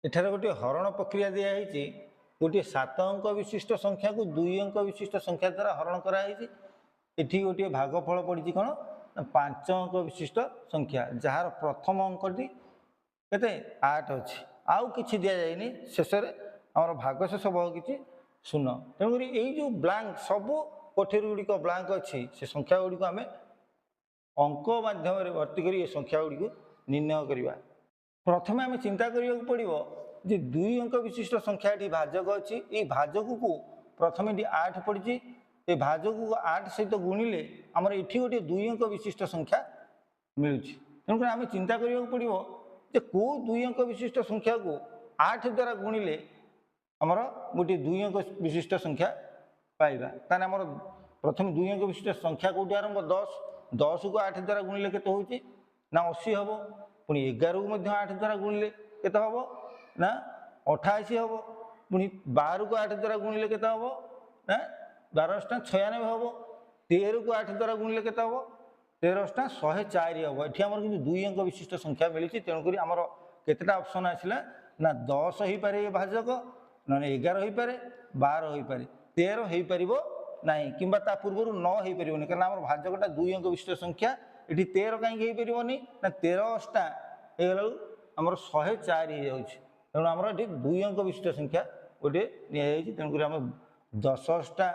एठार गोटे हरण प्रक्रिया दिखाई गोटे 7 अंक विशिष्ट संख्या को 2 अंक विशिष्ट संख्या द्वारा हरण कराई। एठी गोटे भागफल पड़ी कौन 5 अंक विशिष्ट संख्या जार प्रथम अंकटी केते 8 अच्छी आउ कि दि जाए शेष आम भागशेष भाग कि 0। तेणुक जो ब्लांक सबू कोठरी गुड़िक ब्लांक अच्छी से संख्या गुड़िक आम अंक माध्यम भर्ती कर संख्या गुड़िक निर्णय करवा। प्रथम आम चिंता करा पड़ो जे 2 अंक विशिष्ट संख्या ये भाजक अच्छी ये भाजक को प्रथम ये 8 पड़ी ये भाजक को 8 सहित गुणिले आमर ये गोटे 2 अंक विशिष्ट संख्या मिलूँ। तेणुक आम चिंता करा पड़ो जे कौ 2 अंक विशिष्ट संख्या को 8 द्वारा गुणिले आमर गोटे 2 अंक विशिष्ट संख्या पाइबा। ताने आमर प्रथम 2 अंक विशिष्ट संख्या कौटी आरंभ 10 10 को 8 द्वारा गुणिले केते होउची ना 80 हम पुणी 11 को 8 द्वारा गुणिले केते हम ना 88 हम पुणी 12 को 8 द्वारा गुणिले केते हम ना 12 96 हम 13 को 8 द्वारा गुणिले केते हम 13 104 हम। एठी हमर किंतु 2 अंक विशिष्ट संख्या मिली तेणुक आमर केतेटा ऑप्शन आसिला ना 10 हो पारे भाजक ना 11 हो पारे 12 हो पारे 13 हो पारिबो नहीं कि पूर्व 9 हो पारे कारण आम भाजकटा 2 अंक विशिष्ट संख्या ये 13 कहीं पारनि ना 13 अष्टा होगला आमर 104 हो जाऊँ। तेणु आमर ये 2 अंक विशिष्ट संख्या गोटे नि तेणुक आम 10 अष्टा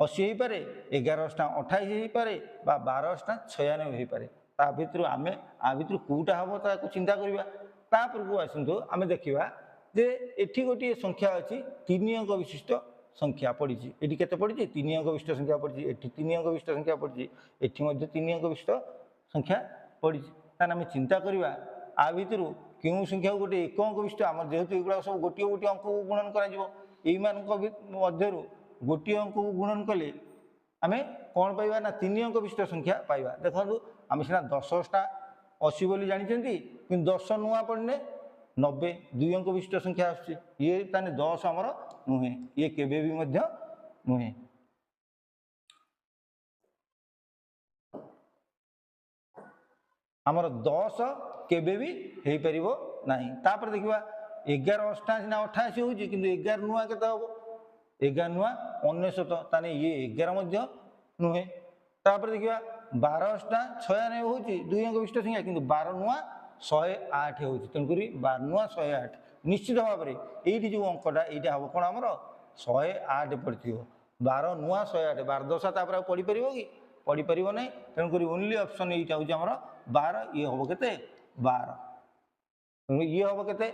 80 हो पारे 11 अष्टा 28 हो पारे 12 अष्टा 96 हो पारे भर आम आ भर कौटा हम ताको चिंता करवा। तापर आसतु आम देखा जे एठी गोटे संख्या अच्छी 3 अंक विशिष्ट संख्या पड़ी ये केते पड़ी 3 अंक विशिष्ट संख्या पड़ी एठी 3 अंक विशिष्ट संख्या पड़ी एठी 3 अंक विशिष्ट संख्या पड़ी ताने आम चिंता करवा आ भर क्यों संख्या गोटे 1 अंक विशिष्ट आम जेहेतु युवा सब गोटे गोटे अंक को गुणन कर गोटे अंक को गुणन कले आम कौन पाइबा ना 3 अंक विशिष्ट संख्या पाइबा। देखो आम सीना 10 अष्टा 80 बोली जानते कि 10 नुआ पड़ने 90 2 अंक विशिष्ट संख्या ये ताने 10 आमर नुहे ये केबे भी मध्य नुहे। आमर 10 केबे भी हो पारिबो नाही। तापर देखिबा 11 अष्टा सिना 88 होउची किंतु 11 नुआ केते हबो 11 नुआ 99 ताने ये 11 मध्य नुहे। तापर देखिबा 12 अष्टा 96 होउची 2 अंक विशिष्ट संख्या किंतु 12 नुआ 108 होउची तेणुकरी 12 नुआ 108 निश्चित भाव में ये जो अंकटा यहाँ हम कौन आमर 108 पड़ो 12 नुआ 108 12 दशा तापर पढ़ी पार कि पढ़ी पार ना तेणुक ओनली ऑप्शन ये हूँ आमर 12 ये हम के 12 ये हम के